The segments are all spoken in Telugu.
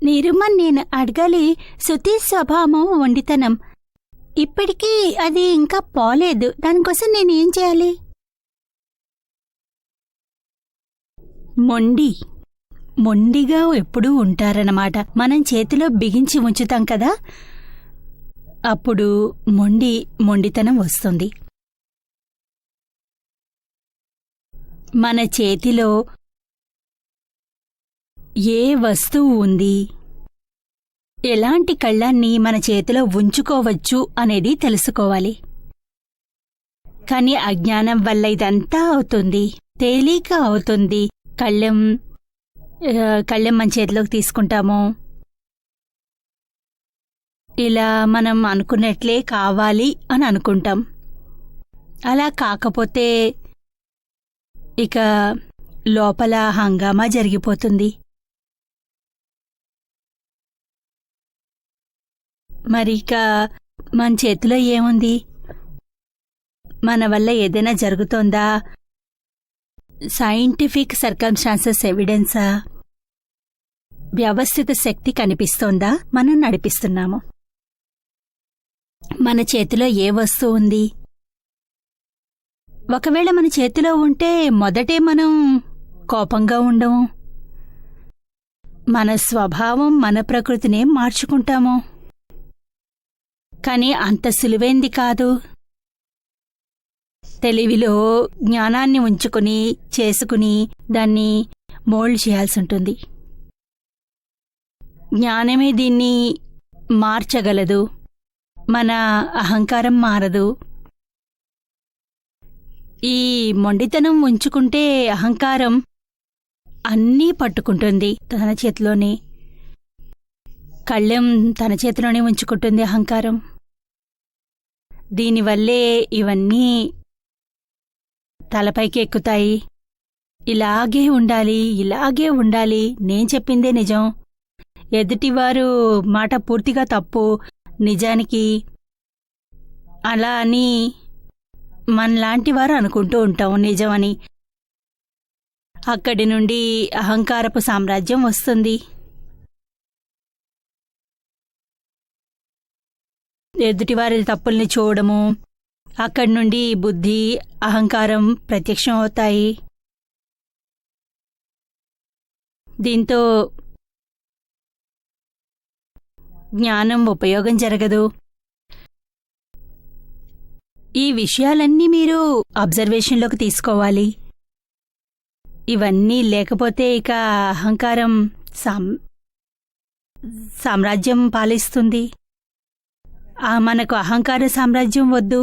నిరుమన్ నేను అడగాలి. శృతి స్వభావం వండితనం ఇప్పటికీ అది ఇంకా పోలేదు. దానికోసం నేనేం చేయాలి? మొండిగా ఎప్పుడూ ఉంటారన్నమాట. మనం చేతిలో బిగించి ఉంచుతాం కదా, అప్పుడు మొండితనం వస్తుంది. మన చేతిలో ఏ వస్తువు ఉంది, ఎలాంటి కళ్ళాన్ని మన చేతిలో ఉంచుకోవచ్చు అనేది తెలుసుకోవాలి. కాని అజ్ఞానం వల్ల ఇదంతా అవుతుంది, తేలిక అవుతుంది. కళ్ళెం మన చేతిలోకి తీసుకుంటాము. ఇలా మనం అనుకున్నట్లే కావాలి అని అనుకుంటాం. అలా కాకపోతే ఇక లోపల హంగామా జరిగిపోతుంది. మరిక మన చేతిలో ఏముంది? మన వల్ల ఏదైనా జరుగుతోందా? Scientific circumstances ఎవిడెన్సా? వ్యవస్థిత శక్తి కనిపిస్తోందా? మనం నడిపిస్తున్నాము. మన చేతిలో ఏ వస్తువు ఉంది? ఒకవేళ మన చేతిలో ఉంటే మొదటే మనం కోపంగా ఉండము. మన స్వభావం, మన ప్రకృతినే మార్చుకుంటాము. కాని అంత సులువైంది కాదు. తెలివిలో జ్ఞానాన్ని ఉంచుకుని చేసుకుని దాన్ని మోల్డ్ చేయాల్సి ఉంటుంది. జ్ఞానమే దీన్ని మార్చగలదు. మన అహంకారం మారదు. ఈ మొండితనం ఉంచుకుంటే అహంకారం అన్నీ పట్టుకుంటుంది తన చేతిలోనే. కళ్ళెం తన చేతిలోనే ఉంచుకుంటుంది అహంకారం. దీనివల్లే ఇవన్నీ తలపైకి ఎక్కుతాయి. ఇలాగే ఉండాలి, నేను చెప్పిందే నిజం, ఎదుటివారు మాట పూర్తిగా తప్పు, నిజానికి అలా అని మనలాంటి వారు అనుకుంటూ ఉంటాం నిజమని. అక్కడి నుండి అహంకారపు సామ్రాజ్యం వస్తుంది. ఎదుటివారి తప్పుల్ని చూడము, అక్కడి నుండి బుద్ధి, అహంకారం ప్రత్యక్షం అవుతాయి. దీంతో జ్ఞానం ఉపయోగం జరగదు. ఈ విషయాలన్నీ మీరు అబ్జర్వేషన్లోకి తీసుకోవాలి. ఇవన్నీ లేకపోతే ఇక అహంకారం సామ్రాజ్యం పాలిస్తుంది. మనకు అహంకార సామ్రాజ్యం వద్దు,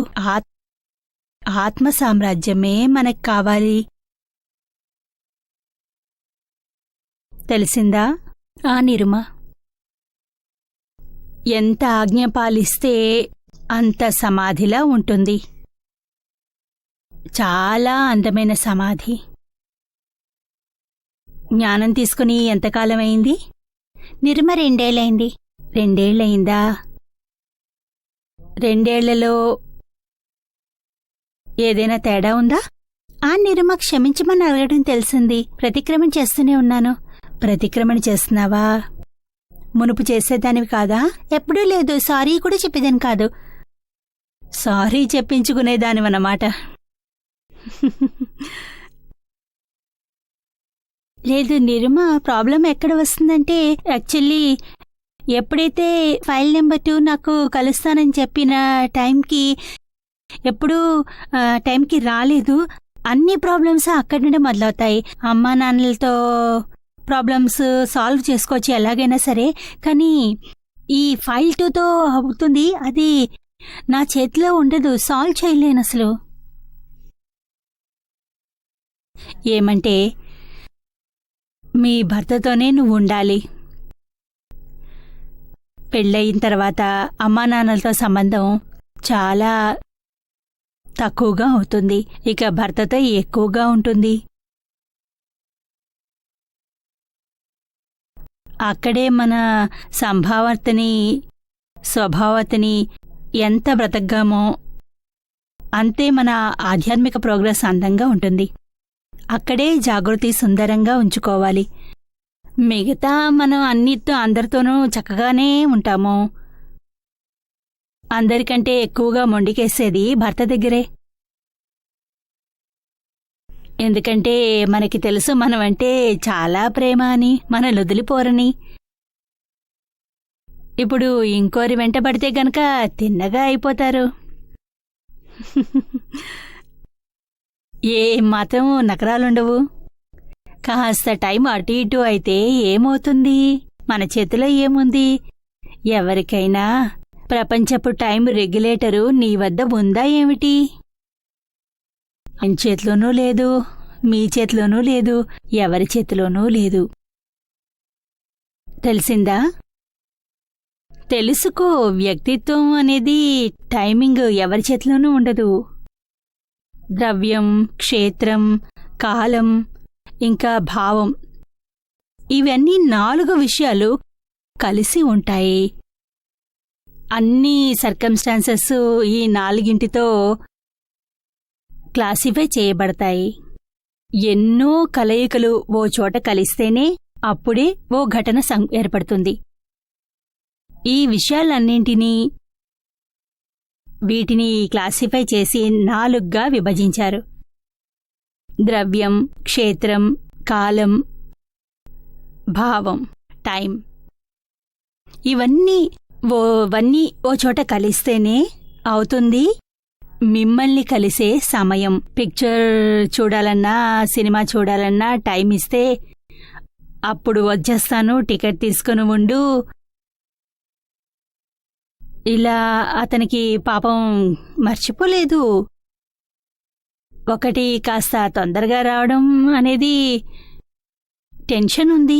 ఆత్మ సామ్రాజ్యమే మనకు కావాలి. తెలిసిందా? నిరుమ, ఎంత ఆజ్ఞ పాలిస్తే అంత సమాధిలా ఉంటుంది. చాలా అందమైన సమాధి. జ్ఞానం తీసుకుని ఎంతకాలమైంది? నిరుమ 2 ఏళ్లైంది. 2 ఏళ్లయిందా? 2 ఏళ్లలో ఏదైనా తేడా ఉందా? నిరుమ క్షమించమని అడగడం తెలిసింది. ప్రతిక్రమణ చేస్తూనే ఉన్నాను. ప్రతిక్రమణ చేస్తున్నావా? మునుపు చేసేదానివి కాదా? ఎప్పుడూ లేదు. సారీ కూడా చెప్పేదాని కాదు. సారీ చెప్పించుకునేదానివన్నమాట. లేదు నిరుమ, ప్రాబ్లం ఎక్కడ వస్తుందంటే, యాక్చువల్లీ ఎప్పుడైతే ఫైల్ నెంబర్ 2 నాకు కలుస్తానని చెప్పిన టైంకి ఎప్పుడూ టైంకి రాలేదు. అన్ని ప్రాబ్లమ్స్ అక్కడి నుండి మొదలవుతాయి. అమ్మా నాన్నలతో ప్రాబ్లమ్స్ సాల్వ్ చేసుకోవచ్చు ఎలాగైనా సరే, కానీ ఈ ఫైల్ 2తో అవుతుంది. అది నా చేతిలో ఉండదు, సాల్వ్ చేయలేను అసలు. ఏమంటే మీ భర్తతోనే నువ్వు ఉండాలి. పెళ్ళయిన తర్వాత అమ్మా నాన్నలతో సంబంధం చాలా తక్కువగా అవుతుంది. ఇక భర్తతో ఎక్కువగా ఉంటుంది. అక్కడే మన సంభావతని, స్వభావతని ఎంత బ్రతకగామో అంతే మన ఆధ్యాత్మిక ప్రోగ్రెస్ అందంగా ఉంటుంది. అక్కడే జాగృతి సుందరంగా ఉంచుకోవాలి. మిగతా మనం అందరితోనూ చక్కగానే ఉంటాము. అందరికంటే ఎక్కువగా మొండికేసేది భర్త దగ్గరే. ఎందుకంటే మనకి తెలుసు మనమంటే చాలా ప్రేమ అని, మనల్ని వదిలిపోరని. ఇప్పుడు ఇంకోరి వెంటబడితే గనక తిన్నగా అయిపోతారు. ఏ మాత్రం నకరాలుండవు. కాస్త టైం అటు ఇటు అయితే ఏమవుతుంది? మన చేతిలో ఏముంది? ఎవరికైనా ప్రపంచపు టైం రెగ్యులేటరు నీ వద్ద ఉందా ఏమిటి? ఆయన చేతిలోనూ లేదు, మీ చేతిలోనూ లేదు, ఎవరి చేతిలోనూ లేదు. తెలిసిందా? తెలుసుకో, వ్యక్తిత్వం అనేది టైమింగ్ ఎవరి చేతిలోనూ ఉండదు. ద్రవ్యం, క్షేత్రం, కాలం, ఇంకా భావం, ఇవన్నీ 4 విషయాలు కలిసి ఉంటాయి. అన్ని సర్కమ్స్టాన్సెస్ ఈ 4తో క్లాసిఫై చేయబడతాయి. ఎన్నో కలయికలు ఓ చోట కలిస్తేనే అప్పుడే ఓ ఘటన ఏర్పడుతుంది. ఈ విషయాలన్నింటినీ వీటిని క్లాసిఫై చేసి 4గా విభజించారు. ద్రవ్యం, క్షేత్రం, కాలం, భావం, టైం. ఇవన్నీ ఓ చోట కలిస్తేనే అవుతుంది మిమ్మల్ని కలిసే సమయం. పిక్చర్ చూడాలన్నా, సినిమా చూడాలన్నా టైం ఇస్తే అప్పుడు వచ్చేస్తాను, టికెట్ తీసుకుని ఉండు. ఇలా అతనికి పాపం మర్చిపోలేదు. ఒకటి కాస్త తొందరగా రావడం అనేది టెన్షన్ ఉంది.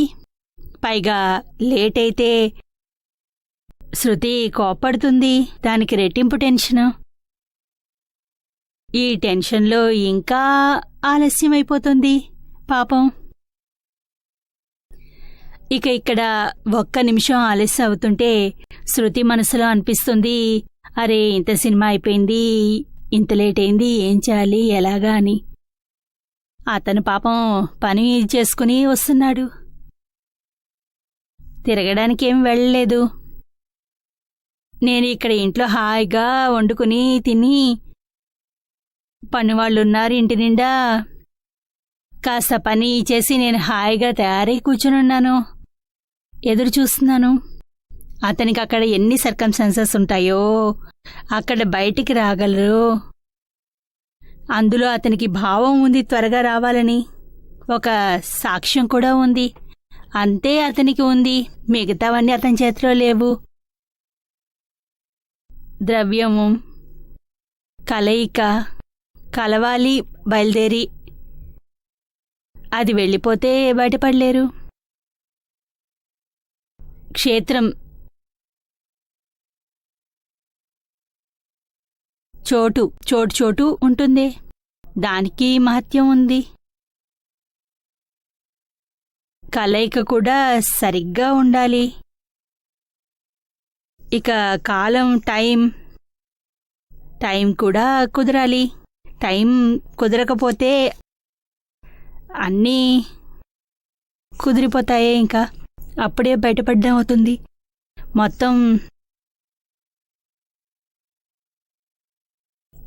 పైగా లేట్ అయితే శృతి కోప్పడుతుంది, దానికి రెట్టింపు టెన్షను. ఈ టెన్షన్లో ఇంకా ఆలస్యమైపోతుంది పాపం. ఇక ఇక్కడ 1 నిమిషం ఆలస్యం అవుతుంటే శృతి మనసులో అనిపిస్తుంది, అరే ఇంత సినిమా అయిపోయింది, ఇంత లేట్ అయింది, ఏం చేయాలి, ఎలాగా అని. అతను పాపం పని చేసుకుని వస్తున్నాడు, తిరగడానికేం వెళ్ళలేదు. నేను ఇక్కడ ఇంట్లో హాయిగా వండుకుని తిని, పనివాళ్లున్నారు ఇంటి నిండా, కాస్త పని చేసి నేను హాయిగా తయారై కూర్చునున్నాను, ఎదురు చూస్తున్నాను. అతనికి అక్కడ ఎన్ని సర్కమ్స్టాన్సెస్ ఉంటాయో, అక్కడ బయటికి రాగలరు. అందులో అతనికి భావం ఉంది త్వరగా రావాలని, ఒక సాక్ష్యం కూడా ఉంది. అంతే అతనికి ఉంది, మిగతావన్నీ అతని చేతిలో లేవు. ద్రవ్యము, కలయిక, కలవాలి, బయలుదేరి, అది వెళ్ళిపోతే బయటపడలేరు. క్షేత్రం, చోటు ఉంటుంది, దానికి మహత్యం ఉంది. కలయిక కూడా సరిగ్గా ఉండాలి. ఇక కాలం, టైం కూడా కుదరాలి. టైం కుదరకపోతే అన్నీ కుదిరిపోతాయే, ఇంకా అప్పుడే బయటపడ్డం అవుతుంది. మొత్తం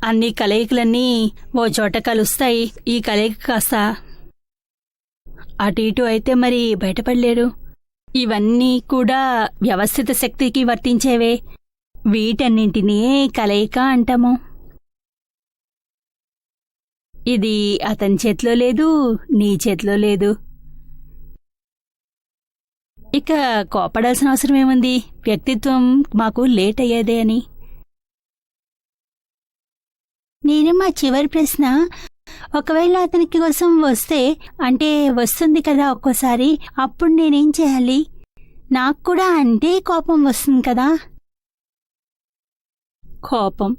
అన్ని కలయికలన్నీ ఓ చోట కలుస్తాయి. ఈ కలయిక కాస్త అటు ఇటు అయితే మరి బయటపడలేరు. ఇవన్నీ కూడా వ్యవస్థిత శక్తికి వర్తించేవే. వీటన్నింటినీ కలయిక అంటాము. ఇది అతని చేతిలో లేదు, నీ చేతిలో లేదు. ఇక కోపడాల్సిన అవసరమేముంది? వ్యక్తిత్వం మాకు లేట్ అయ్యేదే అని. నేను మా చివరి ప్రశ్న, ఒకవేళ అతనికి కోసం వస్తే, అంటే వస్తుంది కదా ఒక్కోసారి, అప్పుడు నేనేం చేయాలి? నాకు కూడా అంతే కోపం వస్తుంది కదా. కోపం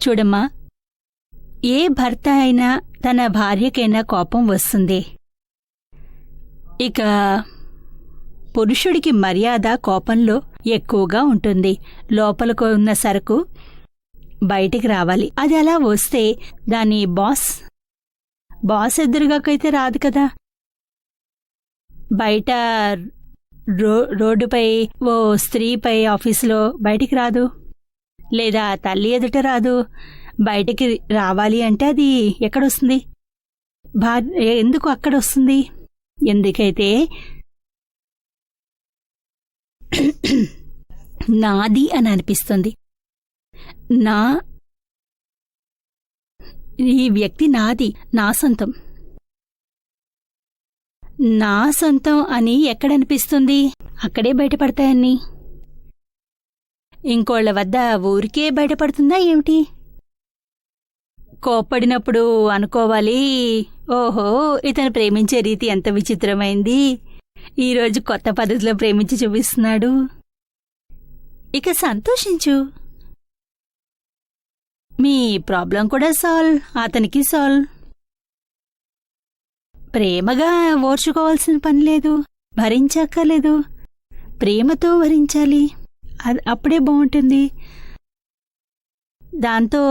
చూడమ్మా, ఏ భర్త అయినా తన భార్యకైనా కోపం వస్తుంది. ఇక పురుషుడికి మర్యాద కోపంలో ఎక్కువగా ఉంటుంది. లోపలకు ఉన్న సరుకు బయటికి రావాలి. అది అలా వస్తే దాని బాస్ ఎదురుగాకైతే రాదు కదా. బయట రోడ్డుపై ఓ స్త్రీపై ఆఫీసులో బయటికి రాదు, లేదా తల్లి ఎదుట రాదు. బయటికి రావాలి అంటే అది ఎక్కడొస్తుంది? ఎందుకు అక్కడొస్తుంది? ఎందుకైతే నాది అని అనిపిస్తుంది. ఈ వ్యక్తి నాది, నా సొంతం. నా సొంతం అని ఎక్కడనిపిస్తుంది? అక్కడే బయటపడతాయన్ని. ఇంకోళ్ల వద్ద ఊరికే బయటపడుతుందా ఏమిటి? కోప్పడినప్పుడు అనుకోవాలి, ఓహో ఇతను ప్రేమించే రీతి ఎంత విచిత్రమైంది, ఈరోజు కొత్త పద్ధతిలో ప్రేమించి చూపిస్తున్నాడు. ఇక సంతోషించు, మీ ప్రాబ్లం కూడా సాల్వ్, అతనికి సాల్వ్. ప్రేమగా ఓర్చుకోవాల్సిన పని లేదు, భరించక్కర్లేదు. ప్రేమతో భరించాలి, అప్పుడే బాగుంటుంది. దాంతో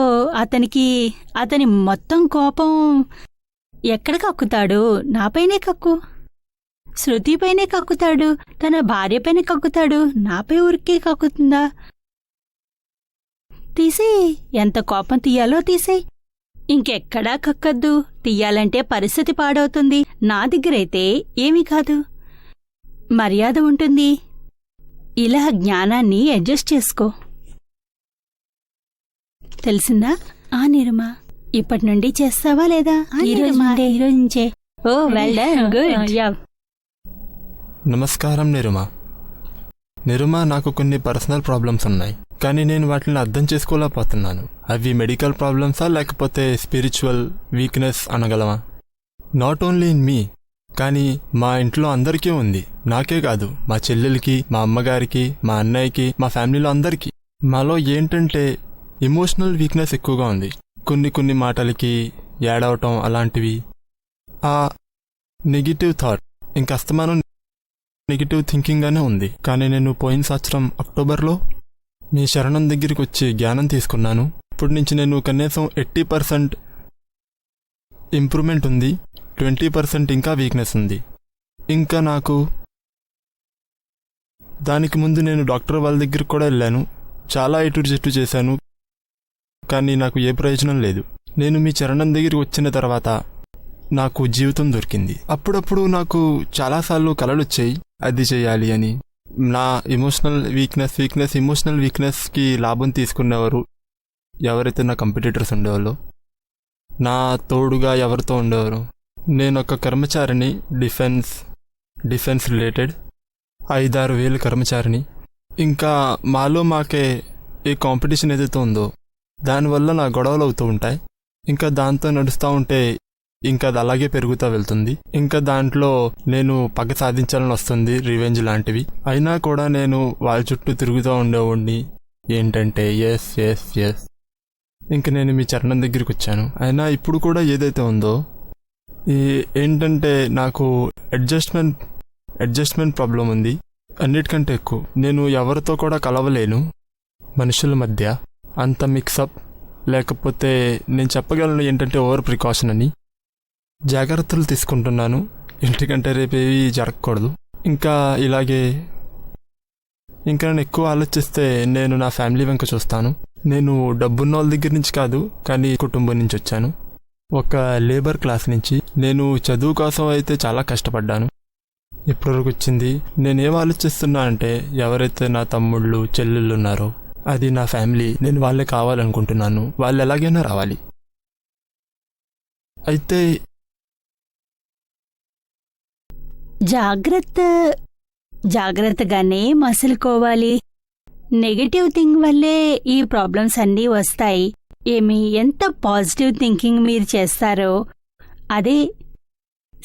అతని మొత్తం కోపం ఎక్కడ కక్కుతాడు? నాపైనే కక్కు. శృతిపైనే కక్కుతాడు, తన భార్యపైనే కక్కుతాడు, నాపై ఊరికే కక్కుతుందా? తీసేయ్, ఎంత కోపం తీయాలో తీసేయ్. ఇంకెక్కడా కక్కద్దు. తీయాలంటే పరిస్థితి పాడవుతుంది. నా దగ్గరైతే ఏమీ కాదు, మర్యాద ఉంటుంది. ఇలా జ్ఞానాన్ని అడ్జస్ట్ చేసుకో. తెలిసిందా? నిరుమా, ఇప్పటి నుండి చేస్తావా లేదా? ఈరోజు. ఓ వెల్ డన్, గుడ్. నమస్కారం నిరుమా. నిరుమా, నాకు కొన్ని పర్సనల్ ప్రాబ్లమ్స్ ఉన్నాయి, కానీ నేను వాటిని అర్థం చేసుకోలేకపోతున్నాను. అవి మెడికల్ ప్రాబ్లమ్సా లేకపోతే స్పిరిచువల్ వీక్నెస్ అనగలమా? నాట్ ఓన్లీ ఇన్ మీ, కానీ మా ఇంట్లో అందరికీ ఉంది. నాకే కాదు, మా చెల్లెలకి, మా అమ్మగారికి, మా అన్నయ్యకి, మా ఫ్యామిలీలో అందరికీ. మాలో ఏంటంటే ఎమోషనల్ వీక్నెస్ ఎక్కువగా ఉంది. కొన్ని మాటలకి ఏడవటం అలాంటివి. ఆ నెగిటివ్ థాట్, ఇంకా అస్తమానం నెగిటివ్ థింకింగ్గానే ఉంది. కానీ నేను పోయిన సంవత్సరం అక్టోబర్లో మీ శరణం దగ్గరికి వచ్చి జ్ఞానం తీసుకున్నాను. ఇప్పటి నుంచి నేను కనీసం 80% ఇంప్రూవ్మెంట్ ఉంది, 20% ఇంకా వీక్నెస్ ఉంది. ఇంకా నాకు దానికి ముందు నేను డాక్టర్ వాళ్ళ దగ్గరికి కూడా వెళ్ళాను, చాలా ఎటు చేశాను, కానీ నాకు ఏ ప్రయోజనం లేదు. నేను మీ చరణం దగ్గరికి వచ్చిన తర్వాత నాకు జీవితం దొరికింది. అప్పుడప్పుడు నాకు చాలాసార్లు కలలు వచ్చాయి, అది చేయాలి అని. నా ఎమోషనల్ వీక్నెస్కి లాభం తీసుకునేవారు ఎవరైతే నా కంపిటీటర్స్ ఉండేవాళ్ళో, నా తోడుగా ఎవరితో ఉండేవారు. నేను ఒక కర్మచారిని, డిఫెన్స్ రిలేటెడ్ 5-6 వేలు కర్మచారిని. ఇంకా మాకే ఏ కాంపిటీషన్ ఏదైతే ఉందో దానివల్ల నా గొడవలు అవుతూ ఉంటాయి. ఇంకా దాంతో నడుస్తూ ఉంటే ఇంకా అది అలాగే పెరుగుతూ వెళ్తుంది. ఇంకా దాంట్లో నేను పగ సాధించాలని వస్తుంది, రివెంజ్ లాంటివి. అయినా కూడా నేను వాళ్ళ చుట్టూ తిరుగుతూ ఉండేవాడిని. ఏంటంటే ఎస్. ఇంకా నేను మీ చరణం దగ్గరికి వచ్చాను. అయినా ఇప్పుడు కూడా ఏదైతే ఉందో ఏంటంటే నాకు అడ్జస్ట్మెంట్ ప్రాబ్లం ఉంది. అన్నిటికంటే ఎక్కువ నేను ఎవరితో కూడా కలవలేను. మనుషుల మధ్య అంత మిక్సప్, లేకపోతే నేను చెప్పగలను ఏంటంటే ఓవర్ ప్రికాషన్ అని. జాగ్రత్తలు తీసుకుంటున్నాను, ఇంటికంటే రేపేవి జరగకూడదు. ఇంకా ఇలాగే ఇంకా నేను ఎక్కువ ఆలోచిస్తే నేను నా ఫ్యామిలీ వెంక చూస్తాను. నేను డబ్బున్న వాళ్ళ దగ్గర నుంచి కాదు, కానీ కుటుంబం నుంచి వచ్చాను, ఒక లేబర్ క్లాస్ నుంచి. నేను చదువు కోసం అయితే చాలా కష్టపడ్డాను, ఇప్పటివరకు వచ్చింది. నేనేం ఆలోచిస్తున్నా అంటే ఎవరైతే నా తమ్ముళ్ళు చెల్లెళ్ళు ఉన్నారో అది నా ఫ్యామిలీ, నేను వాళ్ళే కావాలనుకుంటున్నాను. వాళ్ళు ఎలాగైనా రావాలి. అయితే జాగ్రత్తగానే మసులుకోవాలి. నెగటివ్ థింగ్ వల్లే ఈ ప్రాబ్లమ్స్ అన్నీ వస్తాయి. ఎంత పాజిటివ్ థింకింగ్ మీరు చేస్తారో అదే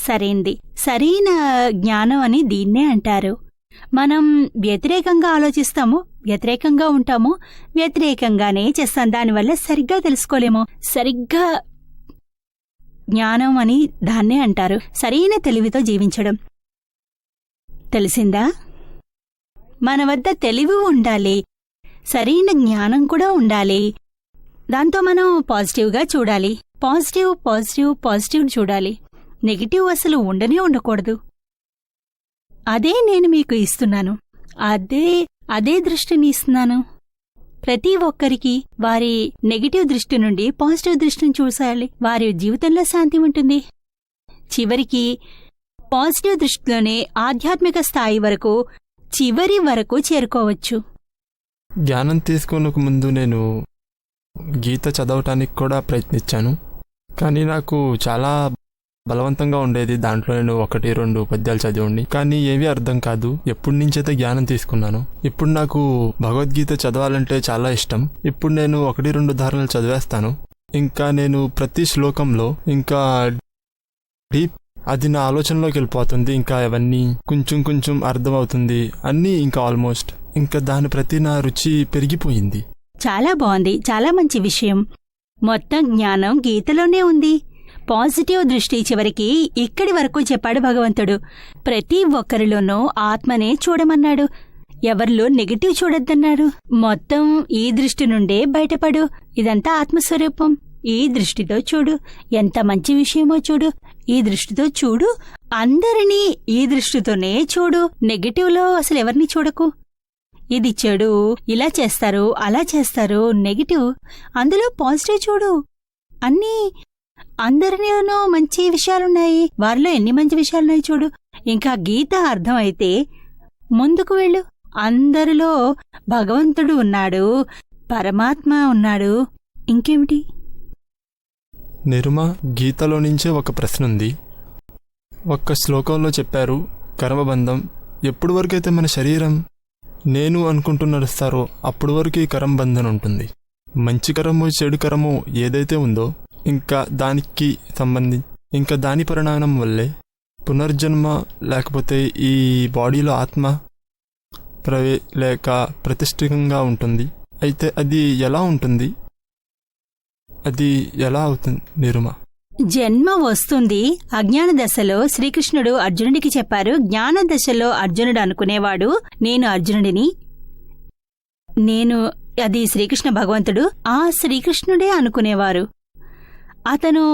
సరైన జ్ఞానం అని దీన్నే అంటారు. మనం వ్యతిరేకంగా ఆలోచిస్తాము, వ్యతిరేకంగా ఉంటాము, వ్యతిరేకంగానే చేస్తాం. దానివల్ల సరిగ్గా తెలుసుకోలేము. సరిగ్గా జ్ఞానం అని దాన్నే అంటారు. సరైన తెలివితో జీవించడం. తెలిసిందా? మన వద్ద తెలివి ఉండాలి, సరైన జ్ఞానం కూడా ఉండాలి. దాంతో మనం పాజిటివ్గా చూడాలి. పాజిటివ్ చూడాలి. నెగిటివ్ అసలు ఉండనే ఉండకూడదు. అదే నేను మీకు ఇస్తున్నాను. అదే దృష్టిని ఇస్తున్నాను. ప్రతి ఒక్కరికి వారి నెగటివ్ దృష్టి నుండి పాజిటివ్ దృష్టిని చూసాలి. వారి జీవితంలో శాంతి ఉంటుంది. చివరికి పాజిటివ్ దృష్టిలోనే ఆధ్యాత్మిక స్థాయి వరకు చివరి వరకు చేరుకోవచ్చు. జ్ఞానం తీసుకోనకు ముందు నేను గీత చదవటానికి కూడా ప్రయత్నించాను. కానీ నాకు చాలా బలవంతంగా ఉండేది. దాంట్లో నేను 1-2 పద్యాలు చదివండి, కానీ ఏమీ అర్థం కాదు. ఎప్పటి నుంచైతే జ్ఞానం తీసుకున్నాను, ఇప్పుడు నాకు భగవద్గీత చదవాలంటే చాలా ఇష్టం. ఇప్పుడు నేను 1-2 ధారణలు చదివేస్తాను. ఇంకా నేను ప్రతి శ్లోకంలో ఇంకా డీప్ అది నా ఆలోచనలోకి వెళ్ళిపోతుంది. ఇంకా అవన్నీ కొంచెం అర్థమవుతుంది అన్నీ. ఇంకా ఆల్మోస్ట్ ఇంకా దాని ప్రతి నా రుచి పెరిగిపోయింది. చాలా బాగుంది. చాలా మంచి విషయం. మొత్తం జ్ఞానం గీతలోనే ఉంది. పాజిటివ్ దృష్టి చివరికి ఇక్కడి వరకు చెప్పాడు భగవంతుడు. ప్రతి ఒక్కరిలోనూ ఆత్మనే చూడమన్నాడు. ఎవరిలో నెగటివ్ చూడొద్దన్నాడు. మొత్తం ఈ దృష్టి నుండే బయటపడు. ఇదంతా ఆత్మస్వరూపం. ఈ దృష్టితో చూడు. ఎంత మంచి విషయమో చూడు. ఈ దృష్టితో చూడు. అందరినీ ఈ దృష్టితోనే చూడు. నెగటివ్లో అసలు ఎవరిని చూడకు. ఇది చెడు, ఇలా చేస్తారు, అలా చేస్తారు, నెగటివ్. అందులో పాజిటివ్ చూడు. అందరిలోనూ మంచి విషయాలున్నాయి. వారిలో ఎన్ని మంచి విషయాలున్నాయి చూడు. ఇంకా గీత అర్థమైతే ముందుకు వెళ్ళు. అందరిలో భగవంతుడు ఉన్నాడు, పరమాత్మ ఉన్నాడు. ఇంకేమిటి? నిరుమా, గీతలో నుంచే ఒక ప్రశ్న ఉంది. ఒక్క శ్లోకంలో చెప్పారు, కర్మబంధం. ఎప్పుడు వరకైతే మన శరీరం నేను అనుకుంటూ నడుస్తారో అప్పుడు వరకు ఈ కర్మబంధం ఉంటుంది. మంచి కర్మో చెడు కర్మో ఏదైతే ఉందో ఇంకా దానికి ఇంకా దాని పరిణామం వల్లే పునర్జన్మ, లేకపోతే ఈ బాడీలో ఆత్మ లేక ప్రతిష్ఠితంగా ఉంటుంది. అయితే అది ఎలా ఉంటుంది? అది ఎలా అవుతుంది నిరుమ? జన్మ వస్తుంది. అజ్ఞాన దశలో శ్రీకృష్ణుడు అర్జునుడికి చెప్పారు. జ్ఞాన దశలో అర్జునుడు అనుకునేవాడు, నేను అర్జునుడిని. అది శ్రీకృష్ణ భగవంతుడు. ఆ శ్రీకృష్ణుడే అనుకునేవారు. అతను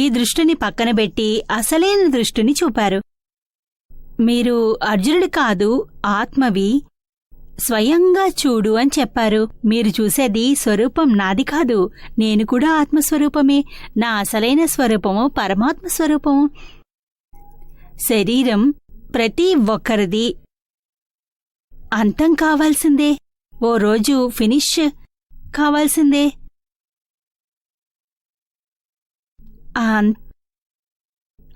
ఈ దృష్టిని పక్కనబెట్టి అసలైన దృష్టిని చూపారు. మీరు అర్జునుడి కాదు, ఆత్మవి. స్వయంగా చూడు అని చెప్పారు. మీరు చూసేది స్వరూపం నాది కాదు. నేను కూడా ఆత్మస్వరూపమే. నా అసలైన స్వరూపము పరమాత్మ స్వరూపము. శరీరం ప్రతి ఒక్కరిది అంతం కావాల్సిందే. ఓ రోజు ఫినిష్ కావాల్సిందే.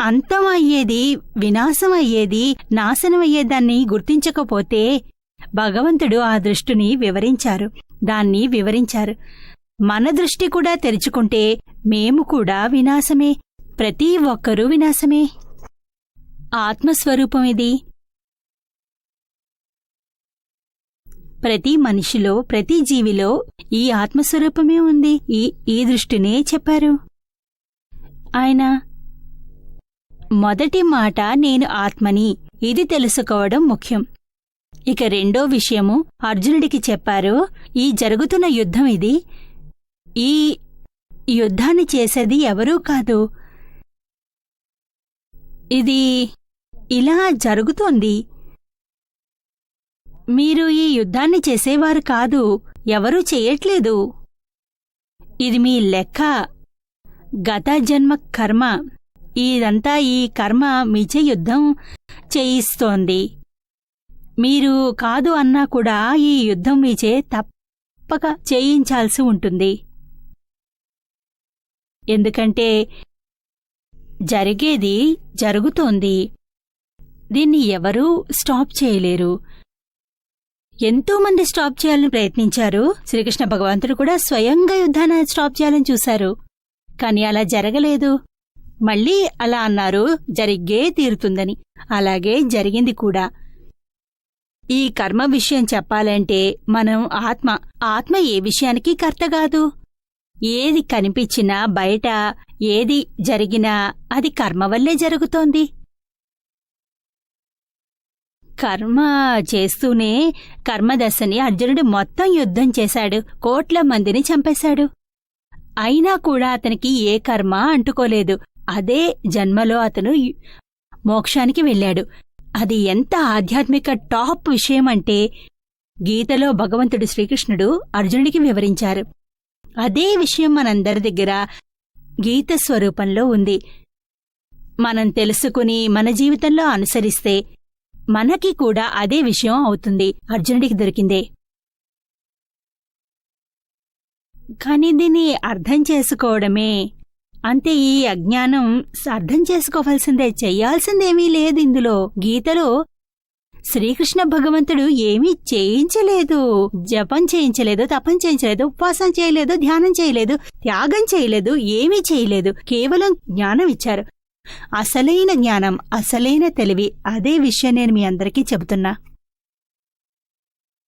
అంతం అయ్యేది, వినాశం అయ్యేది, నాశనం అయ్యేదాన్ని గుర్తించకపోతే భగవంతుడు ఆ దృష్టిని వివరించారు. మన దృష్టి కూడా తెరుచుకుంటే మేము కూడా వినాశమే. ప్రతి ఒక్కరూ వినాశమే. ఆత్మస్వరూపం ఇది. ప్రతి మనిషిలో, ప్రతి జీవిలో ఈ ఆత్మస్వరూపమే ఉంది. ఈ దృష్టినే చెప్పారు ఆయన. మొదటి మాట నేను ఆత్మని, ఇది తెలుసుకోవడం ముఖ్యం. ఇక రెండో విషయము అర్జునుడికి చెప్పారు. ఈ జరుగుతున్న యుద్ధం ఇది. ఈ యుద్ధాన్ని చేసేది ఎవరూ కాదు. ఇది ఇలా జరుగుతోంది. మీరు ఈ యుద్ధాన్ని చేసేవారు కాదు. ఎవరూ చెయ్యట్లేదు. ఇది మీ లెక్క, గత జన్మ కర్మ. ఇదంతా ఈ కర్మ మీచే యుద్ధం చేయిస్తోంది. మీరు కాదు అన్నా కూడా ఈ యుద్ధం మీచే తప్పక చేయించాల్సి ఉంటుంది. ఎందుకంటే జరిగేది జరుగుతోంది. దీన్ని ఎవరూ స్టాప్ చేయలేరు. ఎంతోమంది స్టాప్ చేయాలని ప్రయత్నించారు. శ్రీకృష్ణ భగవంతుడు కూడా స్వయంగా యుద్ధాన్ని స్టాప్ చేయాలని చూశారు. కాని అలా జరగలేదు. మళ్ళీ అలా అన్నారు, జరిగే తీరుతుందని. అలాగే జరిగింది కూడా. ఈ కర్మ విషయం చెప్పాలంటే మనం ఆత్మ ఏ విషయానికి కర్త కాదు. ఏది కనిపించినా, బయట ఏది జరిగినా అది కర్మ వల్లే జరుగుతోంది. కర్మ చేస్తూనే కర్మదశని అర్జునుడు మొత్తం యుద్ధం చేశాడు. కోట్ల మందిని చంపేశాడు. అయినా కూడా అతనికి ఏ కర్మ అంటుకోలేదు. అదే జన్మలో అతను మోక్షానికి వెళ్ళాడు. అది ఎంత ఆధ్యాత్మిక టాప్ విషయం అంటే గీతలో భగవంతుడు శ్రీకృష్ణుడు అర్జునుడికి వివరించారు. అదే విషయం మనందరి దగ్గర గీత స్వరూపంలో ఉంది. మనం తెలుసుకుని మన జీవితంలో అనుసరిస్తే మనకి కూడా అదే విషయం అవుతుంది. అర్జునుడికి దొరికిందే. కాని దీన్ని అర్థం చేసుకోవడమే అంతే. ఈ అజ్ఞానం అర్థం చేసుకోవాల్సిందే, చెయ్యాల్సిందేమీ లేదు. ఇందులో గీతలో శ్రీకృష్ణ భగవంతుడు ఏమీ చేయించలేదు. జపం చేయించలేదు, తపం చేయించలేదు, ఉపవాసం చేయలేదు, ధ్యానం చేయలేదు, త్యాగం చేయలేదు, ఏమీ చేయలేదు. కేవలం జ్ఞానం ఇచ్చారు. అసలైన జ్ఞానం, అసలైన తెలివి. అదే విషయం నేను మీ అందరికీ చెబుతున్నా.